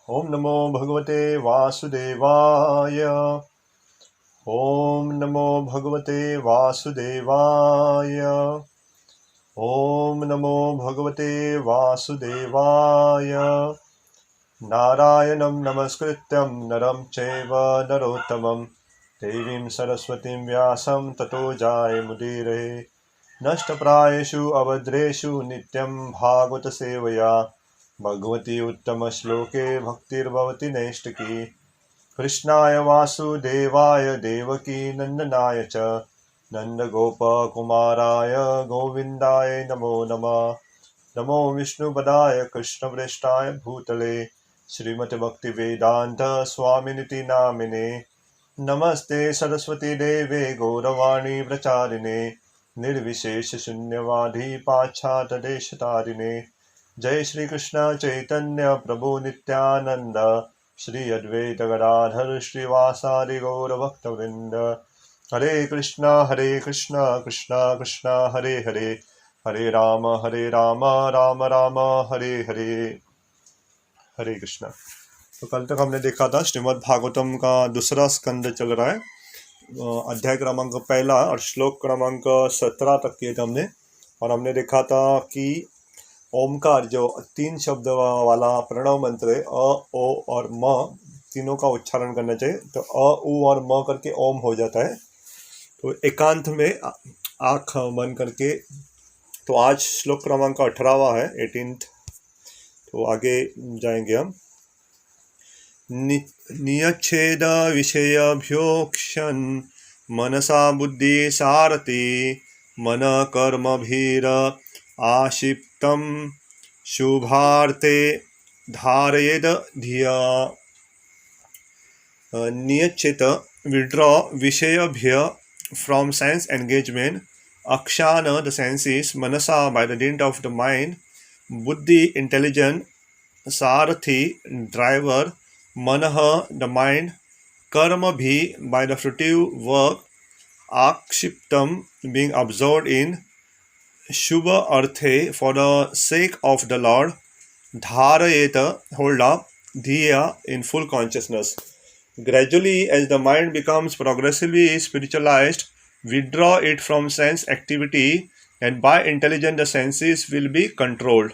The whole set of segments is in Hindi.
ओम नमो भगवते वासुदेवाय। ओम नमो भगवते वासुदेवाय। ओम नमो भगवते वासुदेवाय। नारायणं नमस्कृत्यं नरं चैव नरोत्तमं देवीं सरस्वतीं व्यासं ततो जायमुदीरये। नष्टप्रायेषु अभद्रेषु नित्यं भागवत सेवया भगवती उत्तमश्लोके भक्तिर्भवति नैष्टिकी। कृष्णाय वासुदेवाय देवकी नन्दनाय च नन्दगोपकुमाराय गोविन्दाय नमो नमः। नमो विष्णुपदाय कृष्णप्रेष्ठाय भूतले श्रीमद्भक्तिवेदान्त स्वामिनिति नामिने। नमस्ते सरस्वती देवे गौरवाणी प्रचारिणे निर्विशेष शून्यवादी पाश्चात्यदेशतारिणे। जय श्री कृष्ण चैतन्य प्रभु नित्यानंद श्री अद्वैत गदाधर श्रीवासादि गौर भक्तवृंद। हरे कृष्णा कृष्णा कृष्णा हरे हरे, हरे राम राम राम हरे हरे। हरे कृष्णा। तो कल तक हमने देखा था श्रीमद् भागवतम का दूसरा स्कंद चल रहा है, अध्याय क्रमांक पहला और श्लोक क्रमांक 17 तक किए थे हमने। और हमने देखा था कि ओमकार जो 3 शब्द वाला प्रणव मंत्र है, अ ओ और म तीनों का उच्चारण करना चाहिए। तो अ उ और म करके ओम हो जाता है। तो एकांत में आँख बंद करके। तो आज श्लोक क्रमांक 18वां है, 18th। तो आगे जाएंगे हम। नियच्छेद विषयभ्योक्षन् मनसा बुद्धि सारथि मन कर्मभिर आशिप्तं शुभार्थे धारयेद धिया। नियच्छेद withdraw vishayabhya from sense engagement, akshana the senses, manasa by the dint of the mind, buddhi intelligent, sarathi driver, manaha the mind, karma bhi by the fruitive work, akshiptam being absorbed in, shubha arthe for the sake of the Lord, dharayeta hold up, dhiya in full consciousness. Gradually, as the mind becomes progressively spiritualized, withdraw it from sense activity, and by intelligence the senses will be controlled.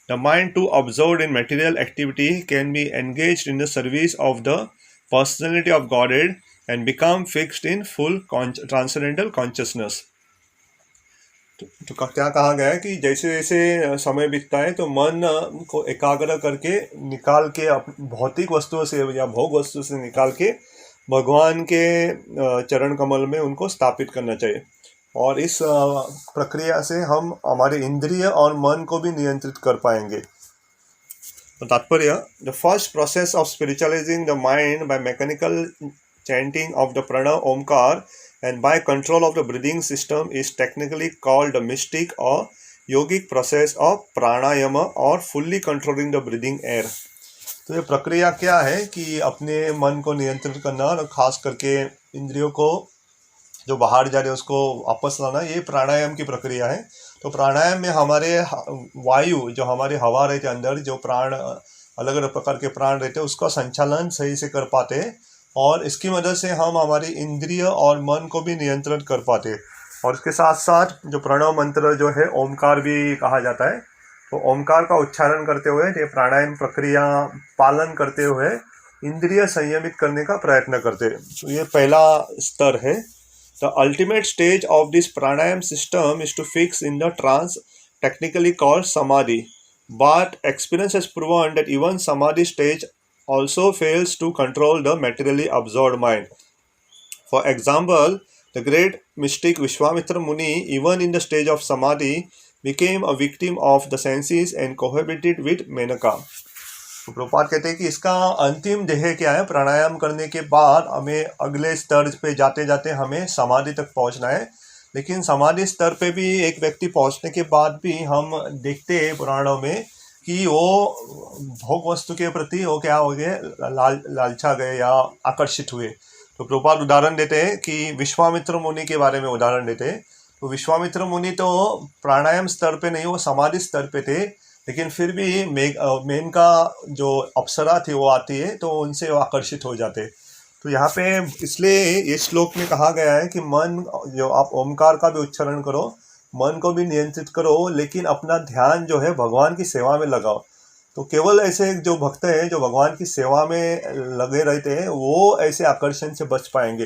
The mind, too absorbed in material activity, can be engaged in the service of the personality of Godhead and become fixed in full transcendental consciousness. तो क्या कहा गया है कि जैसे जैसे समय बीतता है तो मन को एकाग्र करके निकाल के भौतिक वस्तुओं से या भोग वस्तु से निकाल के भगवान के चरण कमल में उनको स्थापित करना चाहिए। और इस प्रक्रिया से हम हमारे इंद्रिय और मन को भी नियंत्रित कर पाएंगे। तो तात्पर्य, the first process of spiritualising the mind by mechanical chanting of the pranav omkar and by control of the breathing system is technically called the mystic or yogic process of pranayama or fully controlling the breathing air. तो ये प्रक्रिया क्या है कि अपने मन को नियंत्रित करना और खास करके इंद्रियों को जो बाहर जा रहे हैं उसको वापस लाना, ये प्राणायाम की प्रक्रिया है। तो प्राणायाम में हमारे वायु जो हमारे हवा रहते अंदर, जो प्राण अलग अलग प्रकार के प्राण रहते हैं, उसका संचालन सही से कर पाते हैं और इसकी मदद से हम हमारी इंद्रिय और मन को भी नियंत्रण कर पाते हैं। और इसके साथ साथ जो प्रणव मंत्र जो है ओमकार भी कहा जाता है, तो ओमकार का उच्चारण करते हुए ये प्राणायाम प्रक्रिया पालन करते हुए इंद्रिय संयमित करने का प्रयत्न करते हैं। तो ये पहला स्तर है। The ultimate stage of this pranayam system is to fix in the trance, technically called samadhi. But experience has proven that even samadhi stage also fails to control the materially absorbed mind. For example, the great mystic Vishwamitra Muni, even in the stage of samadhi, became a victim of the senses and cohabited with Menaka. तो प्रभुपाद कहते हैं कि इसका अंतिम ध्येय क्या है, प्राणायाम करने के बाद हमें अगले स्तर पे जाते जाते हमें समाधि तक पहुंचना है। लेकिन समाधि स्तर पे भी एक व्यक्ति पहुंचने के बाद भी हम देखते हैं पुराणों में कि वो भोग वस्तु के प्रति वो क्या हो गए, लालचा गए या आकर्षित हुए। तो प्रभुपाद उदाहरण देते हैं कि विश्वामित्र मुनि के बारे में उदाहरण देते हैं। तो विश्वामित्र मुनि तो प्राणायाम स्तर पे नहीं, वो समाधि स्तर पे थे, लेकिन फिर भी मेनका जो अप्सरा थी वो आती है तो उनसे वो आकर्षित हो जाते। तो यहाँ पे इसलिए ये श्लोक में कहा गया है कि मन, जो आप ओमकार का भी उच्चारण करो, मन को भी नियंत्रित करो, लेकिन अपना ध्यान जो है भगवान की सेवा में लगाओ। तो केवल ऐसे जो भक्त हैं जो भगवान की सेवा में लगे रहते हैं वो ऐसे आकर्षण से बच पाएंगे।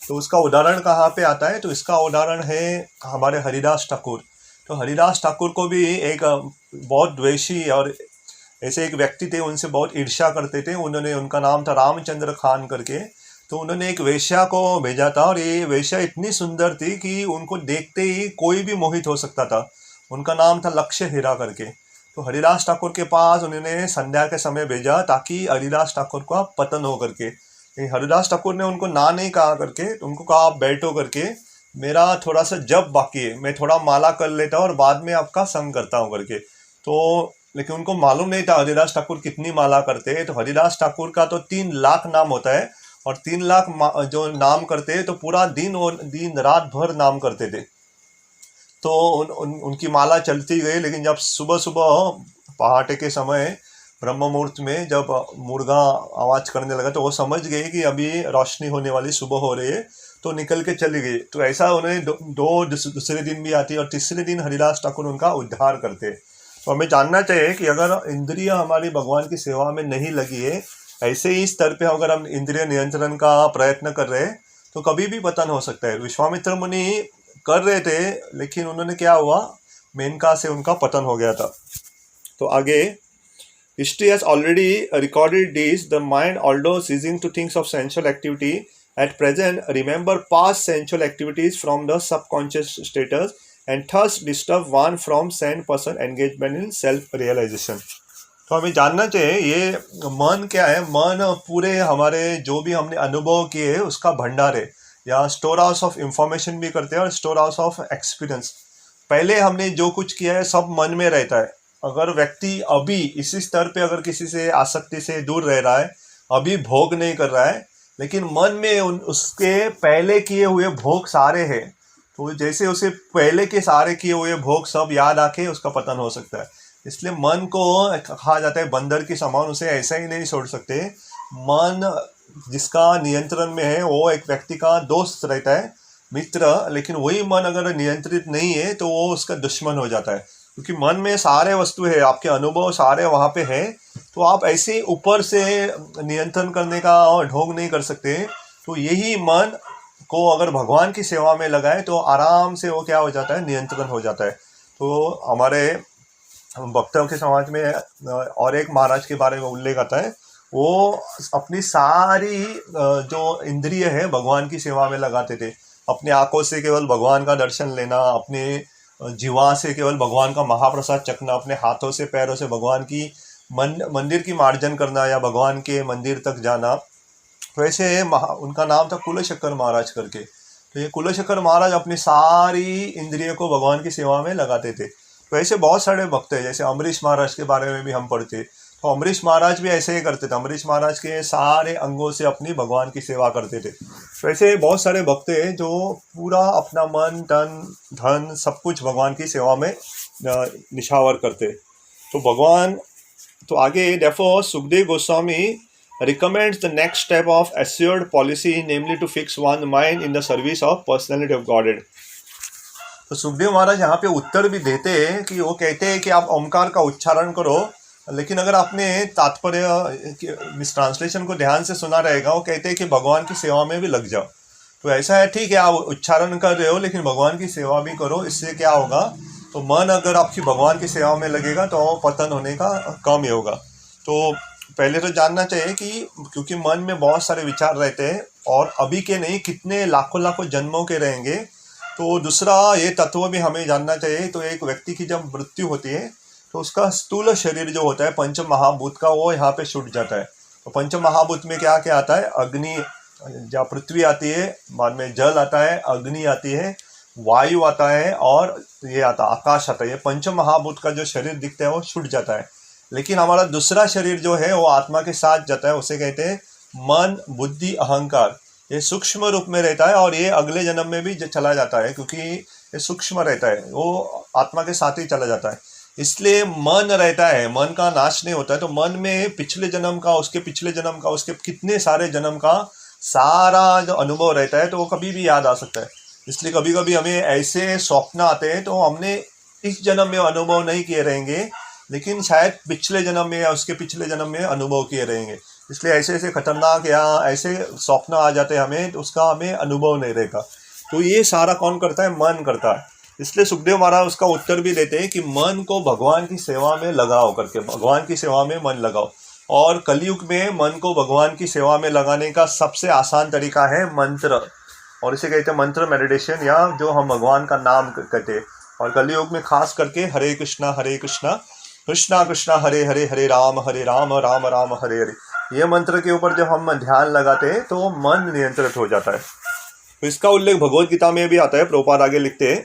तो उसका उदाहरण कहाँ पे आता है? तो इसका उदाहरण है हमारे हरिदास ठाकुर। तो हरिदास ठाकुर को भी एक बहुत द्वेषी और ऐसे एक व्यक्ति थे, उनसे बहुत ईर्ष्या करते थे। उनका नाम था रामचंद्र खान करके। तो उन्होंने एक वेश्या को भेजा था और ये वेश्या इतनी सुंदर थी कि उनको देखते ही कोई भी मोहित हो सकता था। उनका नाम था लक्ष्य हीरा करके। तो हरिदास ठाकुर के पास उन्होंने संध्या के समय भेजा ताकि हरिदास ठाकुर का पतन हो करके। हरिदास ठाकुर ने उनको ना नहीं कहा करके, उनको कहा आप बैठो करके, मेरा थोड़ा सा जप बाकी है, मैं थोड़ा माला कर लेता हूँ और बाद में आपका संग करता हूँ करके। तो लेकिन उनको मालूम नहीं था हरिदास ठाकुर कितनी माला करते हैं। तो हरिदास ठाकुर का तो 3 लाख नाम होता है और 3 लाख जो नाम करते हैं तो पूरा दिन और दिन रात भर नाम करते थे। तो उनकी माला चलती गई, लेकिन जब सुबह सुबह पहाटे के समय ब्रह्म मुहूर्त में जब मुर्गा आवाज करने लगा तो वो समझ गए कि अभी रोशनी होने वाली, सुबह हो रही है, तो निकल के चली गई। तो ऐसा उन्हें दूसरे दिन भी आती और तीसरे दिन हरिदास ठाकुर उनका उद्धार करते। तो हमें जानना चाहिए कि अगर इंद्रिय हमारी भगवान की सेवा में नहीं लगी है, ऐसे ही स्तर पे अगर हम इंद्रिय नियंत्रण का प्रयत्न कर रहे हैं तो कभी भी पतन हो सकता है। विश्वामित्र मुनि कर रहे थे, लेकिन उन्होंने क्या हुआ, मेनका से उनका पतन हो गया था। तो आगे, history has already recorded this. The mind, although ceasing to think of sensual activity at present, remember past sensual activities from the subconscious status and thus disturb one from sane person engagement in self-realization. तो हमें जानना चाहिए ये मन क्या है। मन पूरे हमारे जो भी हमने अनुभव किए हैं उसका भंडार है, या स्टोर हाउस ऑफ इंफॉर्मेशन भी करते हैं और स्टोर हाउस ऑफ एक्सपीरियंस। पहले हमने जो कुछ किया है सब मन में रहता है। अगर व्यक्ति अभी इसी स्तर पे अगर किसी से आसक्ति से दूर रह रहा है, अभी भोग नहीं कर रहा है, लेकिन मन में उसके पहले किए हुए भोग सारे हैं, तो जैसे उसे पहले के सारे किए हुए भोग सब याद आके उसका पतन हो सकता है। इसलिए मन को कहा जाता है बंदर की समान, उसे ऐसा ही नहीं छोड़ सकते। मन जिसका नियंत्रण में है वो एक व्यक्ति का दोस्त रहता है, मित्र, लेकिन वही मन अगर नियंत्रित नहीं है तो वो उसका दुश्मन हो जाता है, क्योंकि मन में सारे वस्तु है, आपके अनुभव सारे वहाँ पे है। तो आप ऐसे ऊपर से नियंत्रण करने का ढोंग नहीं कर सकते। तो यही मन को अगर भगवान की सेवा में लगाए तो आराम से वो क्या हो जाता है, नियंत्रण हो जाता है। तो हमारे भक्तों के समाज में और एक महाराज के बारे में उल्लेख आता है, वो अपनी सारी जो इंद्रिय है भगवान की सेवा में लगाते थे। अपने आंखों से केवल भगवान का दर्शन लेना, अपने जीवा से केवल भगवान का महाप्रसाद चखना, अपने हाथों से पैरों से भगवान की मंदिर की मार्जन करना या भगवान के मंदिर तक जाना। तो ऐसे उनका नाम था कुलशेखर महाराज करके। तो ये कुलशेखर महाराज अपनी सारी इंद्रियों को भगवान की सेवा में लगाते थे। तो ऐसे बहुत सारे भक्त हैं, जैसे अम्बरीश महाराज के बारे में भी हम पढ़ते, तो अम्बरीश महाराज भी ऐसे ही करते थे। अम्बरीश महाराज के सारे अंगों से अपनी भगवान की सेवा करते थे। तो ऐसे बहुत सारे भक्त हैं जो पूरा अपना मन, तन, धन सब कुछ भगवान की सेवा में निछावर करते। तो भगवान, तो आगे therefore Sukhdev Goswami recommends the next step of assured policy, namely to fix one's mind in the service of personality of Godhead. तो सुखदेव महाराज यहाँ पे उत्तर भी देते हैं कि वो कहते हैं कि आप ओमकार का उच्चारण करो, लेकिन अगर आपने तात्पर्य मिस ट्रांसलेशन को ध्यान से सुना रहेगा, वो कहते हैं कि भगवान की सेवा में भी लग जाओ। तो ऐसा है, ठीक है आप उच्चारण कर रहे हो लेकिन भगवान की सेवा भी करो। इससे क्या होगा, तो मन अगर आपकी भगवान की सेवा में लगेगा तो पतन होने का कम ही होगा। तो पहले तो जानना चाहिए कि क्योंकि मन में बहुत सारे विचार रहते हैं और अभी के नहीं कितने लाखों लाखों जन्मों के रहेंगे। तो दूसरा ये तत्व भी हमें जानना चाहिए। तो एक व्यक्ति की जब मृत्यु होती है तो उसका स्थूल शरीर जो होता है पंच महाभूत का, वो यहाँ पे छूट जाता है। तो पंच महाभूत में क्या क्या आता है, अग्नि, जहाँ पृथ्वी आती है, बाद में जल आता है, अग्नि आती है, वायु आता है और ये आता आकाश आता है। ये पंच महाभूत का जो शरीर दिखता है वो छूट जाता है। लेकिन हमारा दूसरा शरीर जो है वो आत्मा के साथ जाता है, उसे कहते हैं मन, बुद्धि, अहंकार। ये सूक्ष्म रूप में रहता है और ये अगले जन्म में भी चला जाता है, क्योंकि ये सूक्ष्म रहता है, वो आत्मा के साथ ही चला जाता है। इसलिए मन रहता है, मन का नाश नहीं होता है। तो मन में पिछले जन्म का, उसके पिछले जन्म का, उसके कितने सारे जन्म का सारा जो अनुभव रहता है तो वो कभी भी याद आ सकता है। इसलिए कभी कभी हमें ऐसे स्वप्न आते हैं तो हमने इस जन्म में अनुभव नहीं किए रहेंगे, लेकिन शायद पिछले जन्म में या उसके पिछले जन्म में अनुभव किए रहेंगे। इसलिए ऐसे ऐसे खतरनाक या ऐसे स्वप्न आ जाते हैं हमें, तो उसका हमें अनुभव नहीं रहेगा। तो ये सारा कौन करता है? मन करता है। इसलिए सुखदेव महाराज उसका उत्तर भी देते हैं कि मन को भगवान की सेवा में लगाओ करके, भगवान की सेवा में मन लगाओ। और कलयुग में मन को भगवान की सेवा में लगाने का सबसे आसान तरीका है मंत्र, और इसे कहते हैं मंत्र मेडिटेशन, या जो हम भगवान का नाम कहते हैं। और कलयुग में खास करके हरे कृष्णा कृष्णा कृष्णा हरे हरे, हरे राम राम राम हरे हरे, ये मंत्र के ऊपर जब हम ध्यान लगाते हैं तो मन नियंत्रित हो जाता है। तो इसका उल्लेख भगवद गीता में भी आता है। प्रभुपाद आगे लिखते हैं,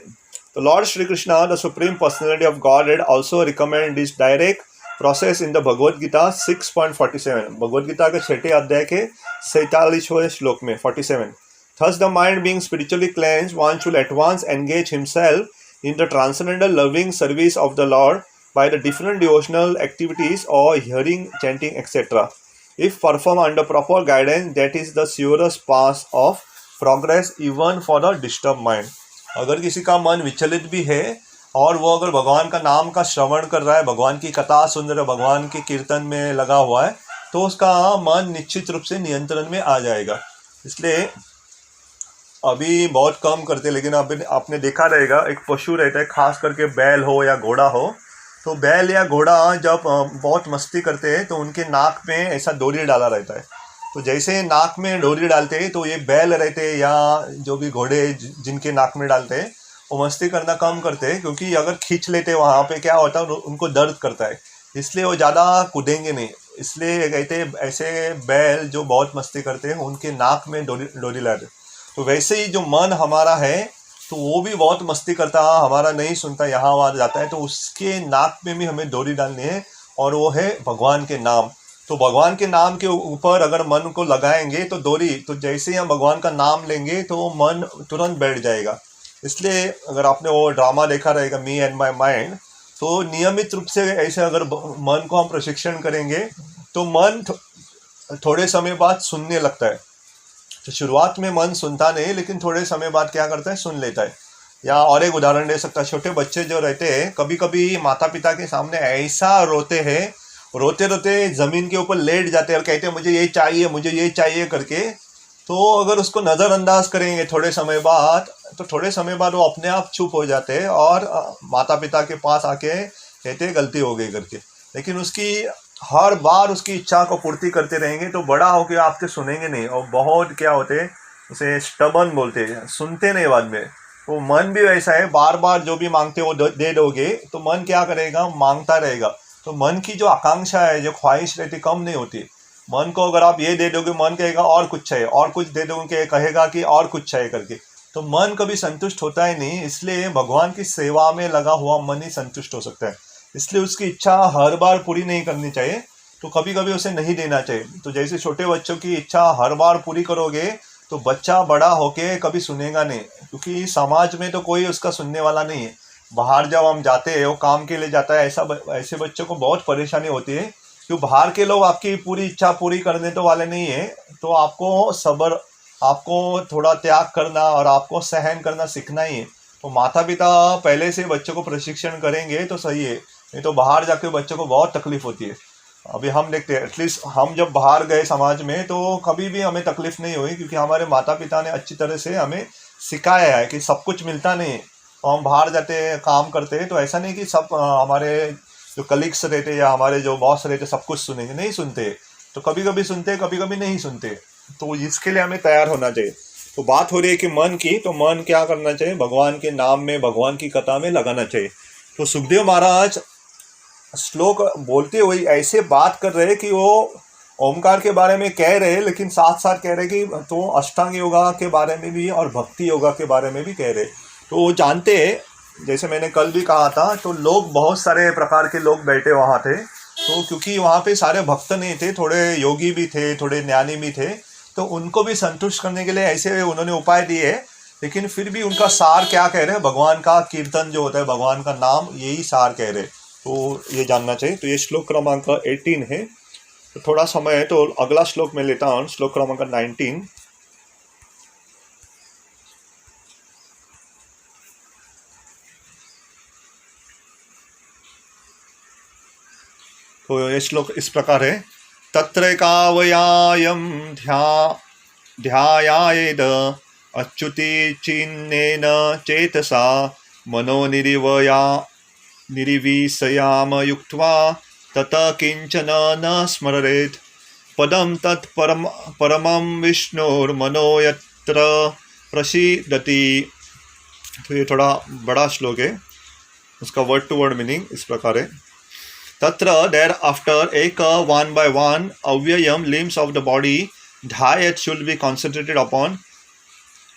तो Lord Shri Krishna the supreme personality of God also recommend this direct process in the Bhagavad Gita 6.47, Bhagavad Gita के 6 अध्याय के 47वें श्लोक में 47। Thus the mind being spiritually cleansed, one should at once engage himself in the transcendental loving service of the Lord by the different devotional activities or hearing, chanting, etc. If performed under proper guidance, that is the surest path of progress even for the disturbed mind. अगर किसी का मन विचलित भी है और वो अगर भगवान का नाम का श्रवण कर रहा है, भगवान की कथा सुन रहा है, भगवान के कीर्तन में लगा हुआ है, तो उसका मन निश्चित रूप से नियंत्रण में आ जाएगा। इसलिए अभी बहुत कम करते, लेकिन अभी आपने देखा रहेगा एक पशु रहता है, खास करके बैल हो या घोड़ा हो, तो बैल या घोड़ा जब बहुत मस्ती करते हैं तो उनके नाक में ऐसा डोरी डाला रहता है। तो जैसे नाक में डोरी डालते हैं तो ये बैल रहते हैं या जो भी घोड़े जिनके नाक में डालते हैं वो मस्ती करना कम करते हैं, क्योंकि अगर खींच लेते वहाँ पे क्या होता है, उनको दर्द करता है, इसलिए वो ज़्यादा कूदेंगे नहीं। इसलिए कहते हैं ऐसे बैल जो बहुत मस्ती करते हैं उनके नाक में डोरी डालते। तो वैसे ही जो मन हमारा है तो वो भी बहुत मस्ती करता है, हमारा नहीं सुनता, यहाँ वहाँ जाता है, तो उसके नाक में भी हमें डोरी डालनी है, और वो है भगवान के नाम। तो भगवान के नाम के ऊपर अगर मन को लगाएंगे तो डोरी, तो जैसे ही हम भगवान का नाम लेंगे तो मन तुरंत बैठ जाएगा। इसलिए अगर आपने वो ड्रामा देखा रहेगा मी एंड माई माइंड, तो नियमित रूप से ऐसे अगर मन को हम प्रशिक्षण करेंगे तो मन थोड़े समय बाद सुनने लगता है। तो शुरुआत में मन सुनता नहीं, लेकिन थोड़े समय बाद क्या करता है, सुन लेता है। या और एक उदाहरण दे सकता है, छोटे बच्चे जो रहते हैं कभी कभी माता पिता के सामने ऐसा रोते हैं, रोते रोते ज़मीन के ऊपर लेट जाते हैं और कहते हैं मुझे ये चाहिए करके। तो अगर उसको नज़रअंदाज करेंगे थोड़े समय बाद, तो थोड़े समय बाद वो अपने आप चुप हो जाते हैं और माता पिता के पास आके कहते हैं गलती हो गई करके। लेकिन उसकी हर बार उसकी इच्छा को पूर्ति करते रहेंगे तो बड़ा होकर आपके सुनेंगे नहीं, और बहुत क्या होते हैं उसे स्टबर्न बोलते हैं, सुनते नहीं बाद में। वो मन भी वैसा है, बार बार जो भी मांगते हो दे दोगे तो मन क्या करेगा, मांगता रहेगा। तो मन की जो आकांक्षा है, जो ख्वाहिश रहती, कम नहीं होती। मन को अगर आप ये दे दोगे, मन कहेगा और कुछ चाहिए, और कुछ दे दोगे कहेगा कि और कुछ चाहिए करके। तो मन कभी संतुष्ट होता ही नहीं। इसलिए भगवान की सेवा में लगा हुआ मन ही संतुष्ट हो सकता है। इसलिए उसकी इच्छा हर बार पूरी नहीं करनी चाहिए, तो कभी कभी उसे नहीं देना चाहिए। तो जैसे छोटे बच्चों की इच्छा हर बार पूरी करोगे तो बच्चा बड़ा होके कभी सुनेगा नहीं, क्योंकि समाज में तो कोई उसका सुनने वाला नहीं है। बाहर जब हम जाते हैं, वो काम के लिए जाता है, ऐसे बच्चों को बहुत परेशानी होती है, क्योंकि बाहर के लोग आपकी पूरी इच्छा पूरी करने तो वाले नहीं है। तो आपको सब्र, आपको थोड़ा त्याग करना और आपको सहन करना सीखना ही है। तो माता पिता पहले से बच्चों को प्रशिक्षण करेंगे तो सही है, नहीं तो बाहर जाके बच्चों को बहुत तकलीफ होती है। अभी हम देखते हैं, एटलीस्ट हम जब बाहर गए समाज में तो कभी भी हमें तकलीफ नहीं हुई, क्योंकि हमारे माता पिता ने अच्छी तरह से हमें सिखाया है कि सब कुछ मिलता नहीं है। तो हम बाहर जाते हैं, काम करते हैं, तो ऐसा नहीं कि सब हमारे जो कलीग्स रहते या हमारे जो बॉस रहते सब कुछ सुनेंगे, नहीं सुनते। तो कभी कभी सुनते, कभी कभी नहीं सुनते। तो इसके लिए हमें तैयार होना चाहिए। तो बात हो रही है कि मन की, तो मन क्या करना चाहिए, भगवान के नाम में, भगवान की कथा में लगाना चाहिए। तो सुखदेव महाराज श्लोक बोलते हुए ऐसे बात कर रहे हैं कि वो ओमकार के बारे में कह रहे हैं, लेकिन साथ साथ कह रहे कि तो अष्टांग योगा के बारे में भी और भक्ति योगा के बारे में भी कह रहे। तो वो जानते हैं, जैसे मैंने कल भी कहा था, तो लोग बहुत सारे प्रकार के लोग बैठे वहाँ थे। तो क्योंकि वहाँ पे सारे भक्त नहीं थे, थोड़े योगी भी थे, थोड़े ज्ञानी भी थे, तो उनको भी संतुष्ट करने के लिए ऐसे उन्होंने उपाय दिए। लेकिन फिर भी उनका सार क्या कह रहे हैं, भगवान का कीर्तन जो होता है, भगवान का नाम, यही सार कह रहे। तो ये जानना चाहिए। तो ये श्लोक क्रमांक 18 है। तो थोड़ा समय है तो अगला श्लोक में लेता हूँ, श्लोक क्रमांक 19। तो ये श्लोक इस प्रकार है। तत्र कावयायम ध्यायायेद अच्युति चिन्नेन चेतसा निरिवीसयाम युक्त्वा तत किंचन न स्मरेत् पदम परमं विष्णुर्मनो यत्र प्रसीदति। तो ये थोड़ा बड़ा श्लोक है, उसका वर्ड टू वर्ड मीनिंग इस प्रकार है। तत्र देर आफ्टर एक one by one avyayam limbs of the body dhyat should be concentrated upon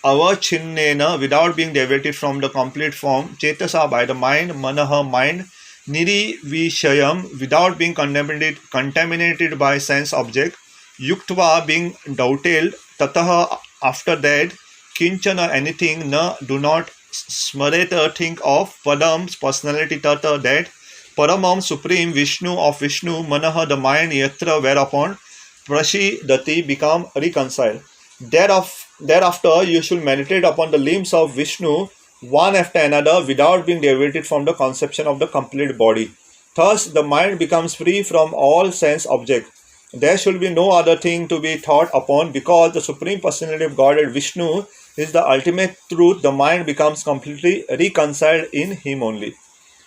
avachinnena without being deviated from the complete form chetasa by the mind manaha mind nirivishayam without being contaminated by sense object yuktva being doubted tatah after that kinchana anything na do not smareta think of padam's personality tata that Paramam supreme Vishnu of Vishnu Manaha the mind yatra whereupon Prasidati become reconciled. Thereafter you should meditate upon the limbs of Vishnu one after another without being deviated from the conception of the complete body. Thus the mind becomes free from all sense object. There should be no other thing to be thought upon because the Supreme Personality of Godhead Vishnu is the ultimate truth. The mind becomes completely reconciled in him only.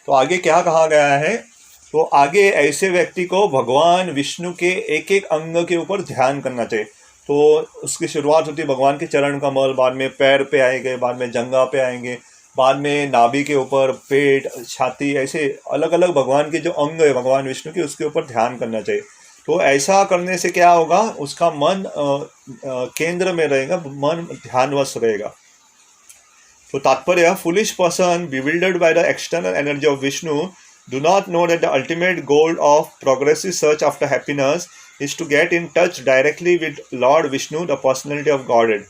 तो आगे क्या कहा गया है? तो आगे ऐसे व्यक्ति को भगवान विष्णु के एक एक अंग के ऊपर ध्यान करना चाहिए। तो उसकी शुरुआत होती है भगवान के चरण कमल, बाद में पैर पे आएंगे, बाद में जंघा पे आएंगे, बाद में नाभि के ऊपर पेट, छाती, ऐसे अलग अलग भगवान के जो अंग है भगवान विष्णु के, उसके ऊपर ध्यान करना चाहिए। तो ऐसा करने से क्या होगा? उसका मन केंद्र में रहेगा, मन ध्यानवश रहेगा। तो तात्पर्य, foolish person bewildered by the external energy of Vishnu do not know that the ultimate goal of progressive search after happiness is to get in touch directly with Lord Vishnu, the personality of Godhead.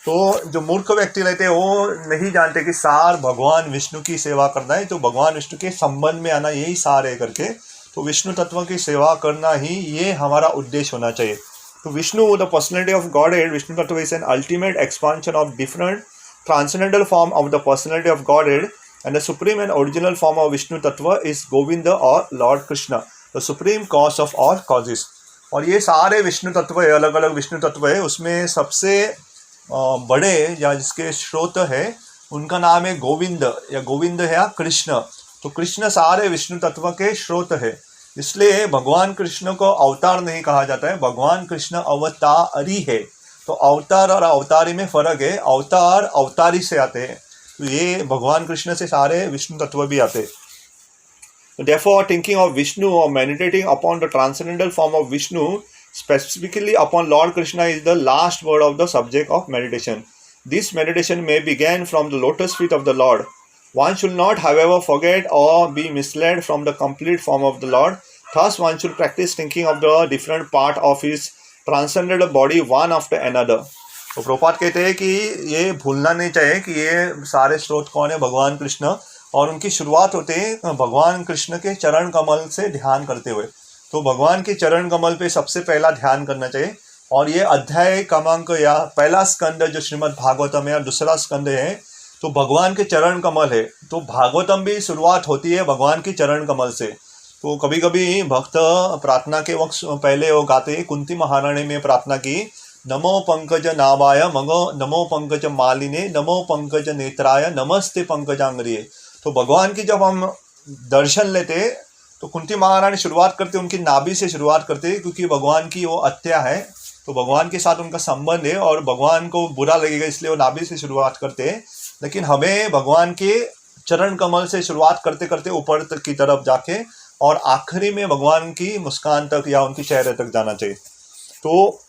तो जो मूर्ख व्यक्ति रहते हैं वो नहीं जानते कि सार भगवान विष्णु की सेवा करना है, तो भगवान विष्णु के संबंध में आना यही सार है करके। तो विष्णु तत्व की सेवा करना ही ये हमारा उद्देश्य होना चाहिए। तो Vishnu the personality of Godhead, Vishnu tattva is an ultimate expansion of different transcendental form of the personality of Godhead, and the supreme and original form of Vishnu Tattva is Govinda or Lord Krishna, the supreme cause of all causes. और ये सारे विष्णु तत्व है, अलग अलग विष्णु तत्व है, उसमें सबसे बड़े या जिसके स्रोत है उनका नाम है गोविंद, या गोविंद है या कृष्ण। तो कृष्ण सारे विष्णु तत्व के स्रोत है, इसलिए भगवान कृष्ण को अवतार नहीं कहा जाता है, भगवान कृष्ण अवतारी है। तो अवतार और अवतारी में फर्क है, अवतार अवतारी से आते हैं, तो ये भगवान कृष्ण से सारे विष्णु तत्व भी आते हैं। Therefore, thinking of Vishnu or meditating upon the transcendental form of Vishnu, specifically upon Lord Krishna, is the last word of the subject of meditation. This meditation may begin from the lotus feet of the Lord. One should not, however, forget or be misled from the complete form of the Lord. Thus, one should practice thinking of the different part of his transcended body one after another. तो प्रभुपाद कहते हैं कि ये भूलना नहीं चाहिए कि ये सारे स्रोत कौन है? भगवान कृष्ण, और उनकी शुरुआत होते हैं भगवान कृष्ण के चरण कमल से ध्यान करते हुए। तो भगवान के चरण कमल पे सबसे पहला ध्यान करना चाहिए। और ये अध्याय क्रमांक या पहला स्कंद जो श्रीमद् भागवतम है और दूसरा स्कंद है, तो भगवान के चरण कमल है। तो भागवतम भी शुरुआत होती है भगवान के चरण कमल से। तो कभी कभी भक्त प्रार्थना के वक्त पहले वो गाते, कुंती महारानी में प्रार्थना की, नमो पंकज नाभाय मगो नमो पंकज मालिने नमो पंकज नेत्राय नमस्ते पंकजांग्रिये। तो भगवान की जब हम दर्शन लेते तो कुंती महारानी शुरुआत करते, उनकी नाभि से शुरुआत करते, क्योंकि भगवान की वो अत्या है, तो भगवान के साथ उनका संबंध है और भगवान को बुरा लगेगा इसलिए वो नाभि से शुरुआत करते हैं। लेकिन हमें भगवान के चरण कमल से शुरुआत करते करते ऊपर तक की तरफ जाके और आखिरी में भगवान की मुस्कान तक या उनकी चेहरे तक जाना चाहिए। तो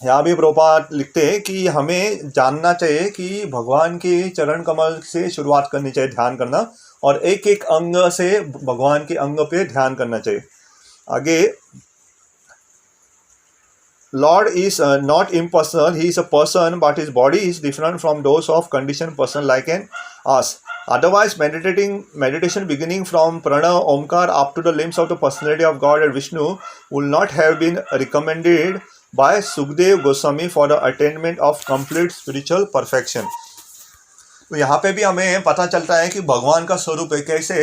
यहाँ भी प्रभुपाद लिखते हैं कि हमें जानना चाहिए कि भगवान के चरण कमल से शुरुआत करनी चाहिए ध्यान करना, और एक एक अंग से भगवान के अंग पे ध्यान करना चाहिए। आगे, Lord is not impersonal, he is a person, but his body is different from those of conditioned person like an us. Otherwise, meditation beginning from Pranav Omkar up to the limbs of the personality of God and Vishnu will not have been recommended by Sukdev Goswami for the attainment of complete spiritual perfection. तो यहाँ पे भी हमें पता चलता है कि भगवान का स्वरूप है कैसे।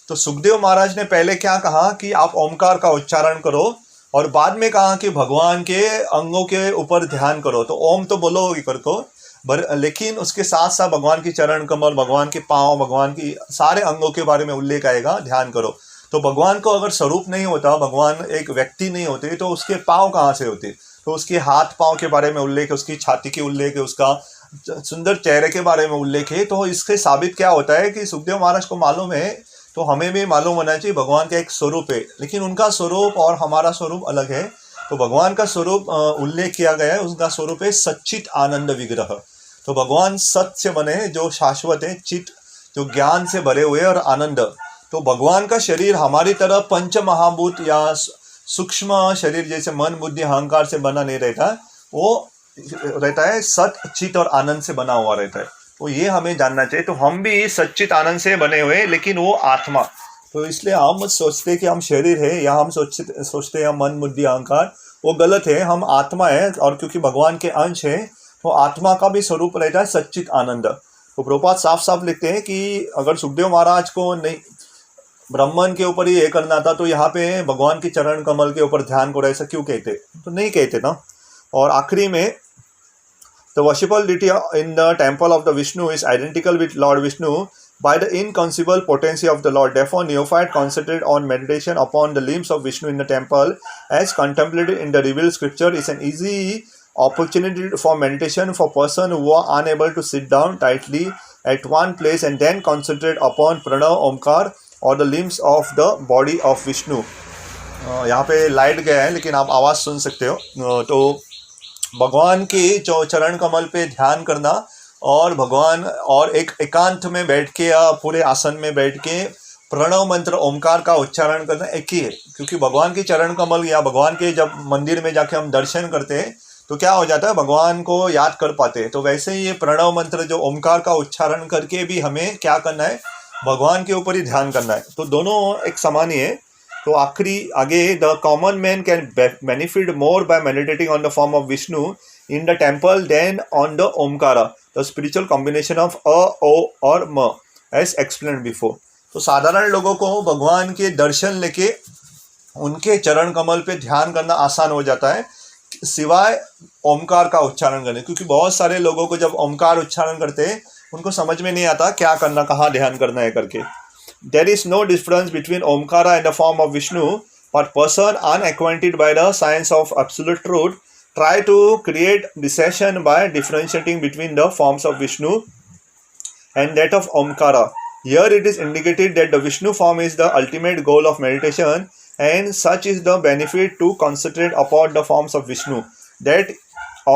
तो सुखदेव महाराज ने पहले क्या कहा कि आप ओमकार का उच्चारण करो, और बाद में कहा कि भगवान के अंगों के ऊपर ध्यान करो। तो ओम तो बोलो ही करको, लेकिन उसके साथ साथ भगवान की चरण कमल, भगवान के पांव, भगवान की सारे अंगों के बारे में उल्लेख आएगा, ध्यान करो। तो भगवान को अगर स्वरूप नहीं होता, भगवान एक व्यक्ति नहीं होते, तो उसके पांव कहाँ से होते? तो उसके हाथ पांव के बारे में उल्लेख है, उसकी छाती की उल्लेख है, उसका सुंदर चेहरे के बारे में उल्लेख है। तो इससे साबित क्या होता है कि सुखदेव महाराज को मालूम है, तो हमें भी मालूम होना चाहिए भगवान का एक स्वरूप है, लेकिन उनका स्वरूप और हमारा स्वरूप अलग है। तो भगवान का स्वरूप उल्लेख किया गया है, उसका स्वरूप है सच्चित आनंद विग्रह। तो भगवान सत्य से बने, जो शाश्वत है, चित जो ज्ञान से भरे हुए, और आनंद। तो भगवान का शरीर हमारी तरह पंच महाभूत या सूक्ष्म शरीर जैसे मन बुद्धि अहंकार से बना नहीं रहता, वो रहता है सत्य चित और आनंद से बना हुआ रहता है। तो ये हमें जानना चाहिए। तो हम भी सच्चित आनंद से बने हुए, लेकिन वो आत्मा। तो इसलिए हम सोचते कि हम शरीर है, या हम सोचते हैं हम मन बुद्धि अहंकार, वो गलत है। हम आत्मा है, और क्योंकि भगवान के अंश है, तो आत्मा का भी स्वरूप रहता है सच्चित आनंद। तो प्रभुपाद साफ साफ लिखते हैं कि अगर सुखदेव महाराज को नहीं ब्राह्मण के ऊपर ही ये करना था, तो यहाँ पे भगवान की चरण कमल के ऊपर ध्यान करो, ऐसा क्यों कहते? तो नहीं कहते ना। और आखिरी में the worshipable deity in the temple of the Vishnu is identical with Lord Vishnu by the inconceivable potency of the Lord. Therefore, neophyte concentrate on meditation upon the limbs of Vishnu in the temple, as contemplated in the revealed scripture, is an easy opportunity for meditation for person who are unable to sit down tightly at one place and then concentrate upon Pranav Omkar or the limbs of the body of Vishnu. यहाँ पे लाइट गया है, लेकिन आप आवाज़ सुन सकते हो। तो भगवान के जो चरण कमल पे ध्यान करना, और भगवान और एक एकांत में बैठ के या पूरे आसन में बैठ के प्रणव मंत्र ओमकार का उच्चारण करना एक ही है। क्योंकि भगवान की चरण कमल या भगवान के जब मंदिर में जाके हम दर्शन करते हैं, तो क्या हो जाता है, भगवान को याद कर पाते हैं। तो वैसे ही ये प्रणव मंत्र जो ओमकार का उच्चारण करके भी हमें क्या करना है, भगवान के ऊपर ही ध्यान करना है। तो दोनों एक समान ही है। तो आगे the common man can benefit more by meditating on the form of Vishnu in the temple than on the Omkara, the spiritual combination of अ, ओ और म, एज एक्सप्लेन बिफोर। तो साधारण लोगों को भगवान के दर्शन लेके उनके चरण कमल पे ध्यान करना आसान हो जाता है, सिवाय ओमकार का उच्चारण करने। क्योंकि बहुत सारे लोगों को जब ओमकार उच्चारण करते हैं, उनको समझ में नहीं आता क्या करना, कहाँ ध्यान करना है करके। There is no difference between Omkara and the form of Vishnu, but person unacquainted by the science of absolute truth try to create dissension by differentiating between the forms of Vishnu and that of Omkara. Here it is indicated that the Vishnu form is the ultimate goal of meditation, and such is the benefit to concentrate upon the forms of Vishnu, that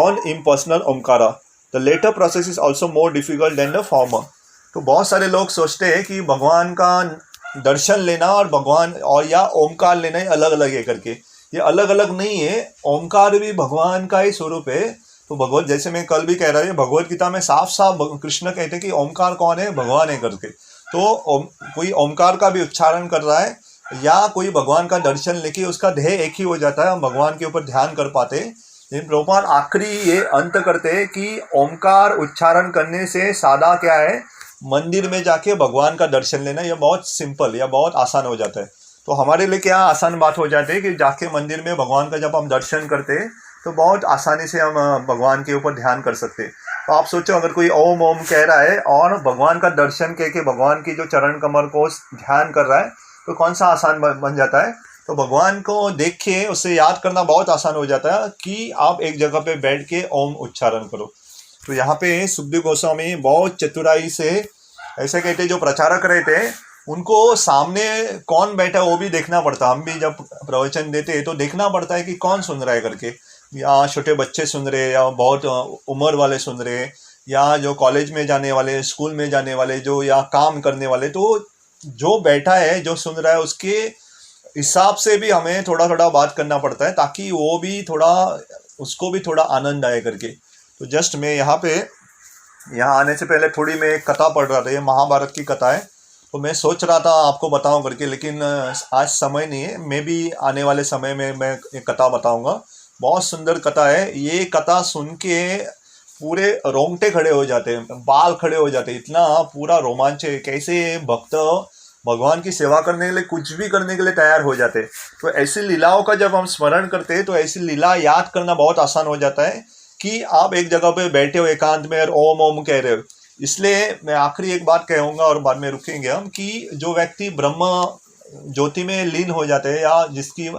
on impersonal Omkara. The later process is also more difficult than the former. तो बहुत सारे लोग सोचते हैं कि भगवान का दर्शन लेना और भगवान और या ओमकार लेना ही अलग अलग है करके। ये अलग अलग नहीं है, ओमकार भी भगवान का ही स्वरूप है। तो भगवत, जैसे मैं कल भी कह रहा था, भगवत गीता में साफ साफ कृष्ण कहते हैं कि ओमकार कौन है, भगवान है करके। तो कोई ओमकार का भी उच्चारण कर रहा है या कोई भगवान का दर्शन लेके उसका ध्येय एक ही हो जाता है, हम भगवान के ऊपर ध्यान कर पाते। लेकिन प्रभुपाद आखिरी ये अंत करते हैं कि ओमकार उच्चारण करने से सादा क्या है, मंदिर में जाके भगवान का दर्शन लेना। यह बहुत सिंपल या बहुत आसान हो जाता है। तो हमारे लिए क्या आसान बात हो जाती है कि जाके मंदिर में भगवान का जब हम दर्शन करते हैं, तो बहुत आसानी से हम भगवान के ऊपर ध्यान कर सकते हैं। तो आप सोचो, अगर कोई ओम ओम कह रहा है और भगवान का दर्शन कह के भगवान की जो चरण कमर को ध्यान कर रहा है, तो कौन सा आसान बन जाता है। तो भगवान को देख के उससे याद करना बहुत आसान हो जाता है कि आप एक जगह पे बैठ के ओम उच्चारण करो। तो यहाँ पे सुखदेव गोस्वामी बहुत चतुराई से ऐसे कहते, जो प्रचारक रहते हैं उनको सामने कौन बैठा है वो भी देखना पड़ता है। हम भी जब प्रवचन देते हैं तो देखना पड़ता है कि कौन सुन रहा है करके, या छोटे बच्चे सुन रहे हैं, या बहुत उम्र वाले सुन रहे हैं, या जो कॉलेज में जाने वाले, स्कूल में जाने वाले, जो या काम करने वाले। तो जो बैठा है, जो सुन रहा है, उसके हिसाब से भी हमें थोड़ा थोड़ा बात करना पड़ता है, ताकि वो भी थोड़ा, उसको भी थोड़ा आनंद आए करके। तो जस्ट मैं यहाँ पे यहाँ आने से पहले थोड़ी मैं एक कथा पढ़ रहा था, ये महाभारत की कथा है। तो मैं सोच रहा था आपको बताऊं करके, लेकिन आज समय नहीं है। मैं भी आने वाले समय में मैं एक कथा बताऊंगा। बहुत सुंदर कथा है ये। कथा सुन के पूरे रोंगटे खड़े हो जाते हैं, बाल खड़े हो जाते हैं, इतना पूरा रोमांच है। कैसे भक्त भगवान की सेवा करने के लिए कुछ भी करने के लिए तैयार हो जाते हैं। तो ऐसी लीलाओं का जब हम स्मरण करते हैं तो ऐसी लीला याद करना बहुत आसान हो जाता है कि आप एक जगह पे बैठे हो एकांत में और ओम ओम कह रहे हो। इसलिए मैं आखिरी एक बात कहूंगा और बाद में रुकेंगे हम, कि जो व्यक्ति ब्रह्म ज्योति में लीन हो जाते हैं, या जिसकी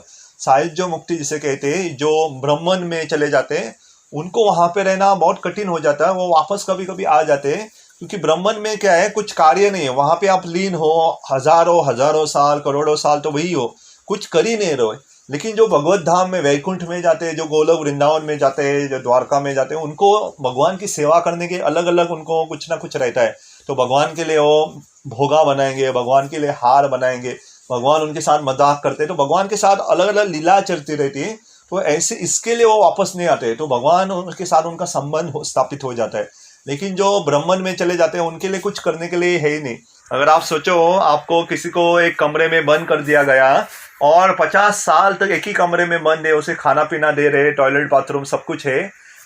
शायद जो मुक्ति जिसे कहते हैं, जो ब्रह्मन में चले जाते हैं, उनको वहां पे रहना बहुत कठिन हो जाता है। वो वापस कभी कभी आ जाते हैं, क्योंकि ब्रह्मन में क्या है, कुछ कार्य नहीं है। वहां पे आप लीन हो हजारों हजारों साल करोड़ों साल तो वही हो, कुछ कर ही नहीं रहे। लेकिन जो भगवत धाम में वैकुंठ में जाते हैं, जो गोलोक वृंदावन में जाते हैं, जो द्वारका में जाते हैं, उनको भगवान की सेवा करने के अलग अलग उनको कुछ ना कुछ रहता है। तो भगवान के लिए वो भोगा बनाएंगे, भगवान के लिए हार बनाएंगे, भगवान उनके साथ मजाक करते हैं, तो भगवान के साथ अलग अलग लीला चलती रहती है। तो ऐसे इसके लिए वो वापस नहीं आते, तो भगवान उनके साथ उनका संबंध स्थापित हो जाता है। लेकिन जो ब्रह्मन में चले जाते हैं उनके लिए कुछ करने के लिए है ही नहीं। अगर आप सोचो, आपको किसी को एक कमरे में बंद कर दिया गया और 50 साल तक एक ही कमरे में बंद है, उसे खाना पीना दे रहे, टॉयलेट बाथरूम सब कुछ है,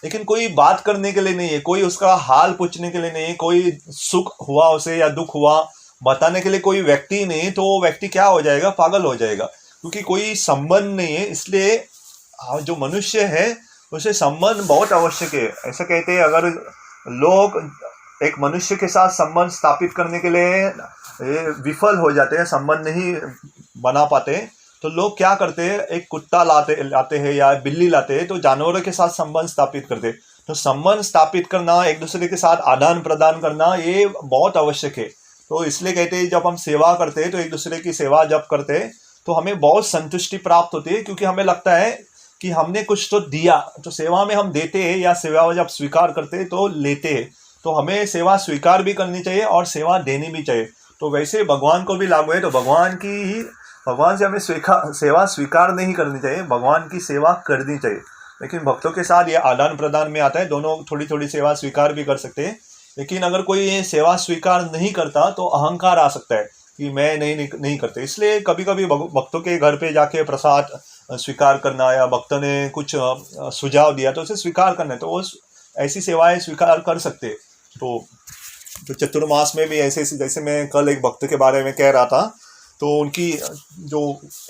लेकिन कोई बात करने के लिए नहीं है, कोई उसका हाल पूछने के लिए नहीं है, कोई सुख हुआ उसे या दुख हुआ बताने के लिए कोई व्यक्ति नहीं, तो वो व्यक्ति क्या हो जाएगा, पागल हो जाएगा, क्योंकि कोई संबंध नहीं है। इसलिए जो मनुष्य है उसे संबंध बहुत आवश्यक है। ऐसा कहते हैं, अगर लोग एक मनुष्य के साथ संबंध स्थापित करने के लिए विफल हो जाते हैं, संबंध नहीं बना पाते, तो लोग क्या करते हैं, एक कुत्ता लाते हैं या बिल्ली लाते हैं, तो जानवरों के साथ संबंध स्थापित करते हैं। तो संबंध स्थापित करना, एक दूसरे के साथ आदान प्रदान करना, ये बहुत आवश्यक है। तो इसलिए कहते हैं, जब हम सेवा करते हैं तो एक दूसरे की सेवा जब करते हैं तो हमें बहुत संतुष्टि प्राप्त होती है, क्योंकि हमें लगता है कि हमने कुछ तो दिया। तो सेवा में हम देते हैं, या सेवा जब स्वीकार करते हैं तो लेते हैं। तो हमें सेवा स्वीकार भी करनी चाहिए और सेवा देनी भी चाहिए। तो वैसे भगवान को भी लागू है। तो भगवान से हमें सेवा स्वीकार नहीं करनी चाहिए, भगवान की सेवा करनी चाहिए। लेकिन भक्तों के साथ ये आदान प्रदान में आता है, दोनों थोड़ी थोड़ी सेवा स्वीकार भी कर सकते हैं। लेकिन अगर कोई ये सेवा स्वीकार नहीं करता तो अहंकार आ सकता है कि मैं नहीं करते। इसलिए कभी कभी भक्तों के घर पे जाके प्रसाद स्वीकार करना, या भक्तों ने कुछ सुझाव दिया तो उसे स्वीकार करना है, तो वो ऐसी सेवाएं स्वीकार कर सकते। तो चतुर्मास में भी ऐसे, जैसे मैं कल एक भक्त के बारे में कह रहा था, तो उनकी जो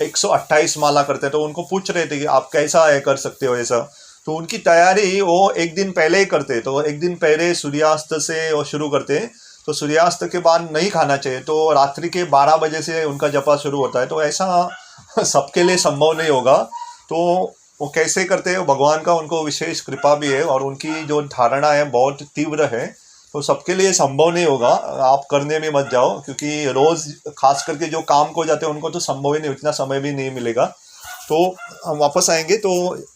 128 माला करते हैं, तो उनको पूछ रहे थे कि आप कैसा है कर सकते हो ऐसा। तो उनकी तैयारी वो एक दिन पहले ही करते, तो एक दिन पहले सूर्यास्त से वो शुरू करते। तो सूर्यास्त के बाद नहीं खाना चाहिए, तो रात्रि के 12 बजे से उनका जपा शुरू होता है। तो ऐसा सबके लिए संभव नहीं होगा। तो वो कैसे करते हैं, भगवान का उनको विशेष कृपा भी है, और उनकी जो धारणा है बहुत तीव्र है। तो सबके लिए संभव नहीं होगा, आप करने में मत जाओ, क्योंकि रोज खास करके जो काम को जाते हैं उनको तो संभव ही नहीं, उतना समय भी नहीं मिलेगा। तो हम वापस आएंगे। तो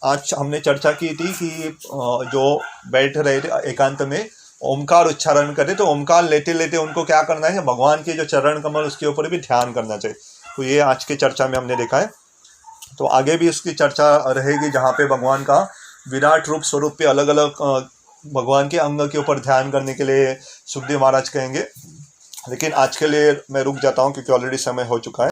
आज हमने चर्चा की थी कि जो बैठ रहे थे एकांत में ओमकार उच्चारण करें, तो ओमकार लेते लेते उनको क्या करना है, भगवान के जो चरण कमल उसके ऊपर भी ध्यान करना चाहिए। तो ये आज के चर्चा में हमने देखा है। तो आगे भी उसकी चर्चा रहेगी, जहाँ पे भगवान का विराट रूप स्वरूप पे अलग अलग भगवान के अंग के ऊपर ध्यान करने के लिए सुखदेव महाराज कहेंगे। लेकिन आज के लिए मैं रुक जाता हूँ, क्योंकि ऑलरेडी समय हो चुका है।